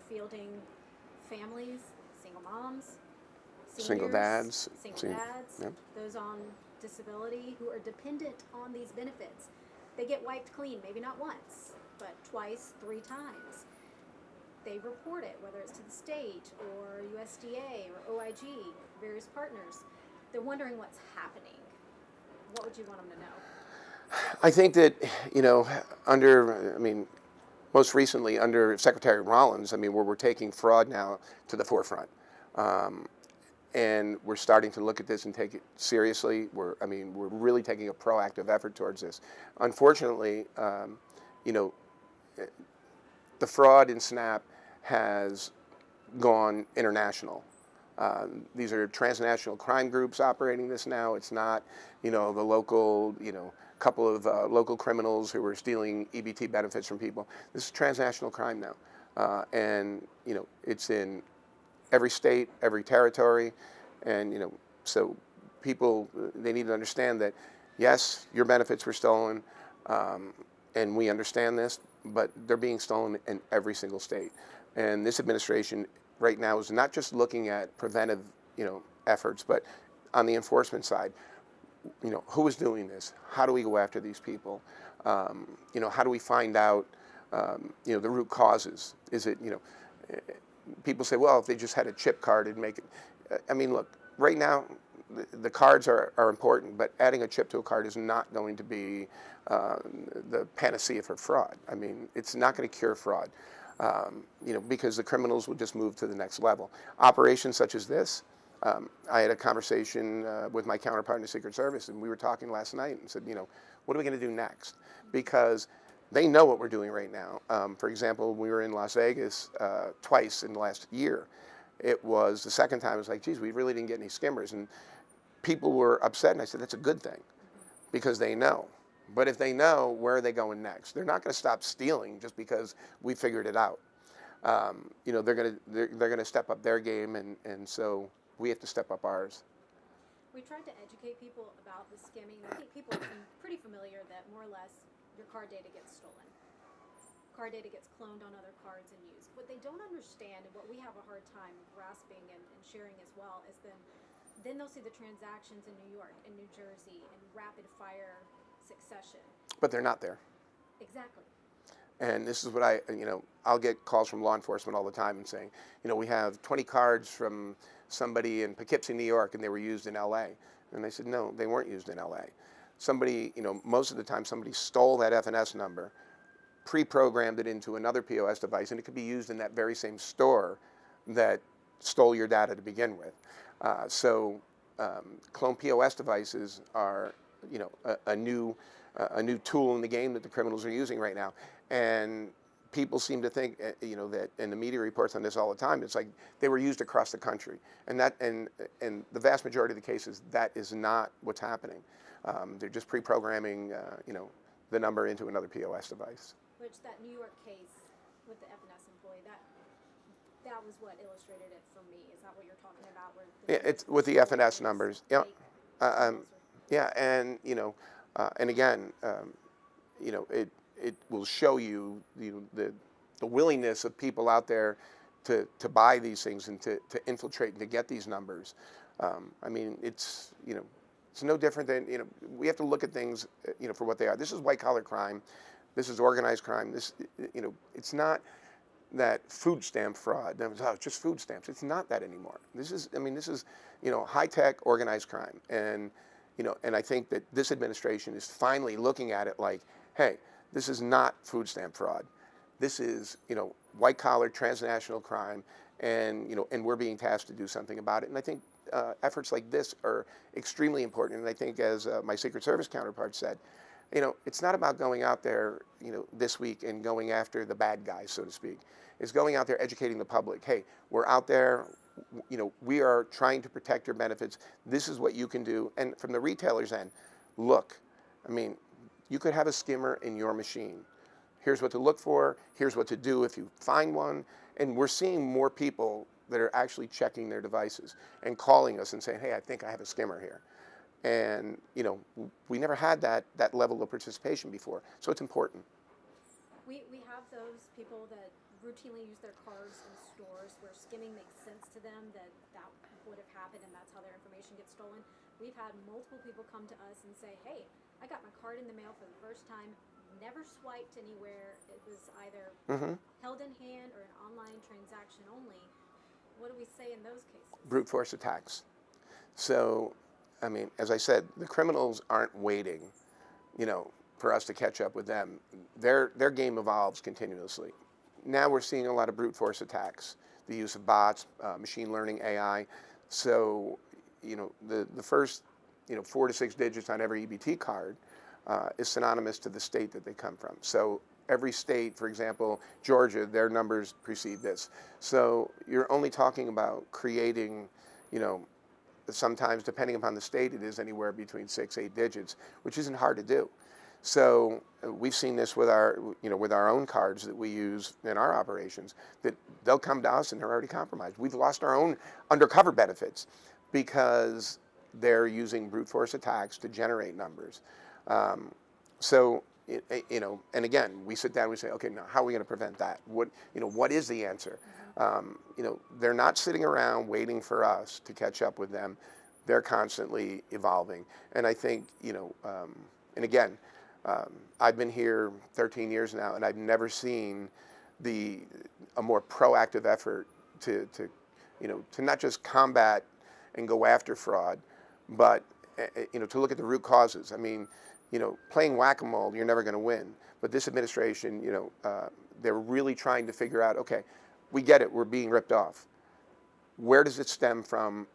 fielding families, single moms, Single seniors, dads. single Sing, dads, yep. those on disability who are dependent on these benefits. They get wiped clean, maybe not once, but twice, 3 times. They report it, whether it's to the state or USDA or OIG, various partners. They're wondering what's happening. What would you want them to know? I think that, under, most recently under Secretary Rollins, where we're taking fraud now to the forefront. And we're starting to look at this and take it seriously. We're really taking a proactive effort towards this. Unfortunately, the fraud in SNAP has gone international. These are transnational crime groups operating this now. It's not, the local, couple of local criminals who are stealing EBT benefits from people. This is transnational crime now, and it's in every state, every territory, and so people, they need to understand that yes, your benefits were stolen, and we understand this, but they're being stolen in every single state. And this administration right now is not just looking at preventive, efforts, but on the enforcement side, who is doing this? How do we go after these people? How do we find out, the root causes? Is it, people say, well, if they just had a chip card, it'd make it. Look, right now, the cards are important, but adding a chip to a card is not going to be the panacea for fraud. It's not going to cure fraud, because the criminals will just move to the next level. Operations such as this, I had a conversation with my counterpart in the Secret Service, and we were talking last night and said, what are we going to do next? Because they know what we're doing right now. For example, we were in Las Vegas twice in the last year. It was the second time, it was like, geez, we really didn't get any skimmers. And people were upset, and I said, that's a good thing, because they know. But if they know, where are they going next? They're not going to stop stealing just because we figured it out. They're gonna step up their game, and so we have to step up ours. We tried to educate people about the skimming. I think people are pretty familiar that more or less your card data gets stolen. Card data gets cloned on other cards and used. What they don't understand, and what we have a hard time grasping and sharing as well, is then they'll see the transactions in New York and New Jersey in rapid fire succession. But they're not there. Exactly. And this is what I'll get calls from law enforcement all the time and saying, we have 20 cards from somebody in Poughkeepsie, New York, and they were used in LA. And they said, no, they weren't used in LA. Somebody, most of the time somebody stole that FNS number, pre-programmed it into another POS device, and it could be used in that very same store that stole your data to begin with. Clone POS devices are, a new tool in the game that the criminals are using right now. And people seem to think, that, and the media reports on this all the time, it's like they were used across the country. And the vast majority of the cases, that is not what's happening. They're just pre-programming, the number into another POS device. Which that New York case with the FNS employee, that was what illustrated it for me. Is that what you're talking about? Yeah, it's with the FNS numbers. Yeah, yeah, and and again, it will show you the willingness of people out there to buy these things and to infiltrate and to get these numbers. It's it's no different than we have to look at things for what they are. This is white collar crime. This is organized crime. This it's not that food stamp fraud. It's just food stamps. It's not that anymore. This is high tech organized crime, and and I think that this administration is finally looking at it like, hey, this is not food stamp fraud. This is white collar transnational crime, and and we're being tasked to do something about it. And I think efforts like this are extremely important. And I think, as my Secret Service counterpart said, it's not about going out there, this week and going after the bad guys, so to speak. It's going out there educating the public. Hey, we're out there. We are trying to protect your benefits. This is what you can do. And from the retailer's end, look, you could have a skimmer in your machine. Here's what to look for. Here's what to do if you find one. And we're seeing more people that are actually checking their devices and calling us and saying, hey, I think I have a skimmer here. And we never had that level of participation before, so it's important. We have those people that routinely use their cards in stores where skimming makes sense to them, that would have happened and that's how their information gets stolen. We've had multiple people come to us and say, hey, I got my card in the mail for the first time, never swiped anywhere. It was either held in hand or an online transaction only. What do we say in those cases? Brute force attacks. So, I mean, as I said, the criminals aren't waiting, for us to catch up with them. Their game evolves continuously. Now we're seeing a lot of brute force attacks, the use of bots, machine learning, AI. So, the first, 4 to 6 digits on every EBT card is synonymous to the state that they come from. So every state, for example, Georgia, their numbers precede this. So you're only talking about creating, sometimes depending upon the state, it is anywhere between 6, 8 digits, which isn't hard to do. So we've seen this with our own cards that we use in our operations, that they'll come to us and they're already compromised. We've lost our own undercover benefits because they're using brute force attacks to generate numbers. And again, we sit down and we say, okay, now how are we going to prevent that? What is the answer? They're not sitting around waiting for us to catch up with them. They're constantly evolving. And I think, and again, I've been here 13 years now, and I've never seen a more proactive effort to not just combat and go after fraud, but to look at the root causes. I mean, playing whack-a-mole, you're never going to win. But this administration, they're really trying to figure out, okay, we get it, we're being ripped off. Where does it stem from?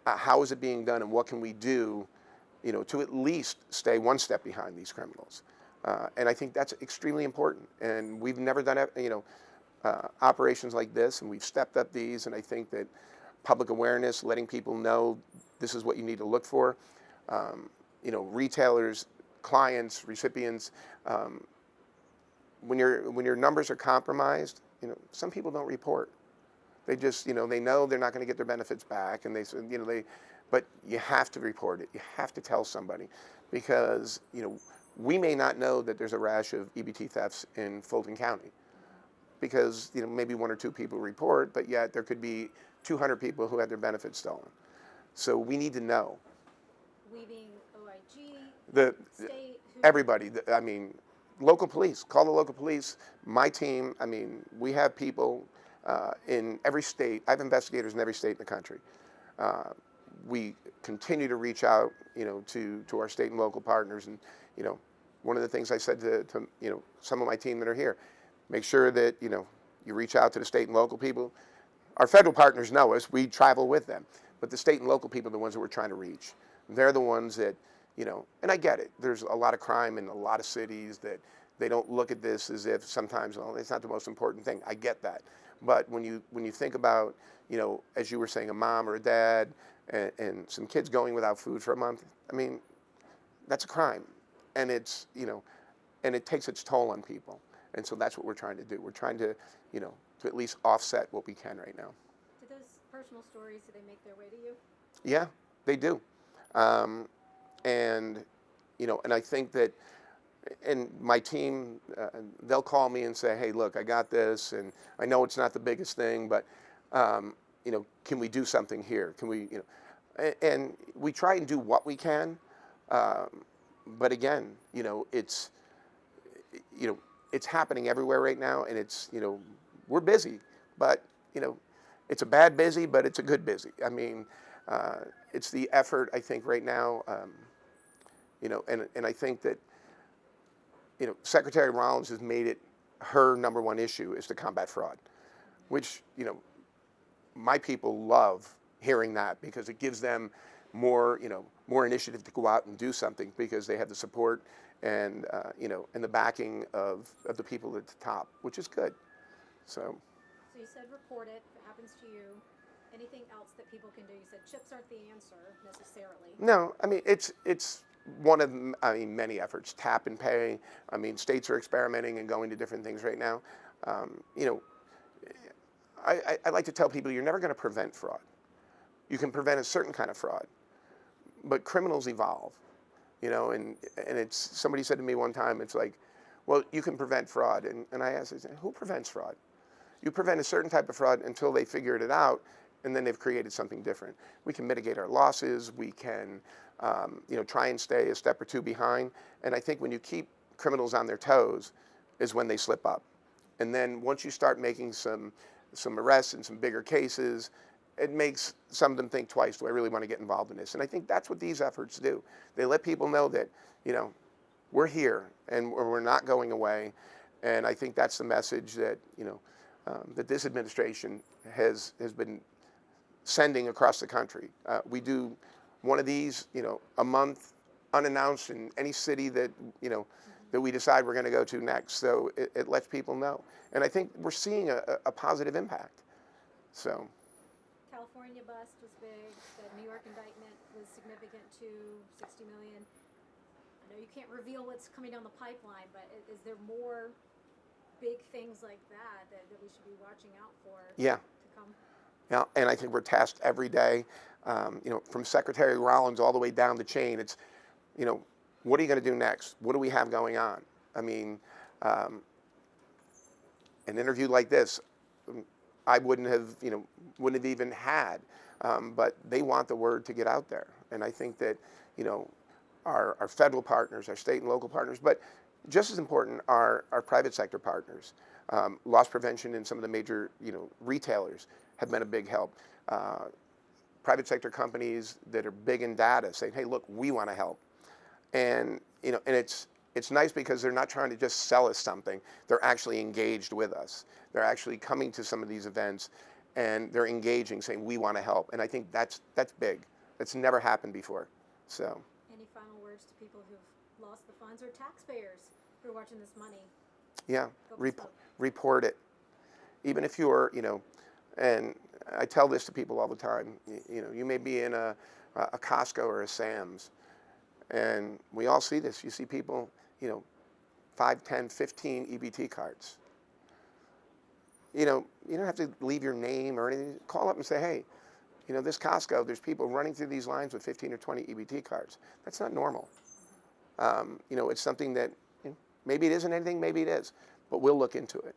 How is it being done, and what can we do, to at least stay one step behind these criminals? And I think that's extremely important. And we've never done, operations like this, and we've stepped up these. And I think that public awareness, letting people know this is what you need to look for. Retailers, clients, recipients, when your numbers are compromised, some people don't report. They just, they know they're not going to get their benefits back, and but you have to report it. You have to tell somebody, because, we may not know that there's a rash of EBT thefts in Fulton County, because, maybe 1 or 2 people report, but yet there could be 200 people who had their benefits stolen. So we need to know. We being OIG, the state, everybody. I mean, local police. Call the local police. My team. I mean, we have people in every state. I have investigators in every state in the country. We continue to reach out, to our state and local partners. And one of the things I said to some of my team that are here, make sure that you reach out to the state and local people. Our federal partners know us. We travel with them, but the state and local people are the ones that we're trying to reach. They're the ones that, and I get it. There's a lot of crime in a lot of cities that they don't look at this as if sometimes, well, it's not the most important thing. I get that. But when you think about, as you were saying, a mom or a dad and some kids going without food for a month, I mean, that's a crime. And it's, and it takes its toll on people. And so that's what we're trying to do. We're trying to, to at least offset what we can right now. Do those personal stories, do they make their way to you? Yeah, they do. And I think that, and my team, they'll call me and say, hey, look, I got this, and I know it's not the biggest thing, but, can we do something here? Can we, and we try and do what we can, but again, it's happening everywhere right now, and it's, we're busy, but, it's a bad busy, but it's a good busy. I mean, it's the effort, I think, right now, and I think that, Secretary Rollins has made it her #1 issue is to combat fraud, which, my people love hearing that, because it gives them more, more initiative to go out and do something, because they have the support and, and the backing of the people at the top, which is good. So you said report it if it happens to you. Anything else that people can do? You said chips aren't the answer necessarily. No, I mean, it's one of, many efforts. Tap and pay. I mean, states are experimenting and going to different things right now. I like to tell people you're never going to prevent fraud. You can prevent a certain kind of fraud, but criminals evolve. And it's, somebody said to me one time, it's like, well, you can prevent fraud. And I asked, who prevents fraud? You prevent a certain type of fraud until they figured it out, and then they've created something different. We can mitigate our losses. We can, try and stay a step or two behind. And I think when you keep criminals on their toes is when they slip up. And then once you start making some arrests and some bigger cases, it makes some of them think twice, do I really want to get involved in this? And I think that's what these efforts do. They let people know that, we're here and we're not going away. And I think that's the message that, that this administration has been sending across the country. We do one of these, a month unannounced in any city that, that we decide we're going to go to next. So it lets people know. And I think we're seeing a positive impact. So. California bust was big. The New York indictment was significant too, 60 million. I know you can't reveal what's coming down the pipeline, but is there more big things like that we should be watching out for to come? Yeah, and I think we're tasked every day, from Secretary Rollins all the way down the chain. It's, what are you going to do next? What do we have going on? I mean, an interview like this, I wouldn't have even had, but they want the word to get out there. And I think that, our federal partners, our state and local partners, but just as important are our private sector partners. Loss prevention and some of the major, retailers have been a big help. Private sector companies that are big in data saying, hey, look, we want to help. And, and it's nice because they're not trying to just sell us something. They're actually engaged with us. They're actually coming to some of these events and they're engaging, saying, we want to help. And I think that's big. That's never happened before. So. Any final words to people who've lost the funds or taxpayers who are watching this money? Yeah, report it. Even if you're, and I tell this to people all the time, you may be in a Costco or a Sam's, and we all see this. You see people, 5, 10, 15 EBT cards. You don't have to leave your name or anything. Call up and say, hey, this Costco, there's people running through these lines with 15 or 20 EBT cards. That's not normal. It's something that maybe it isn't anything, maybe it is, but we'll look into it.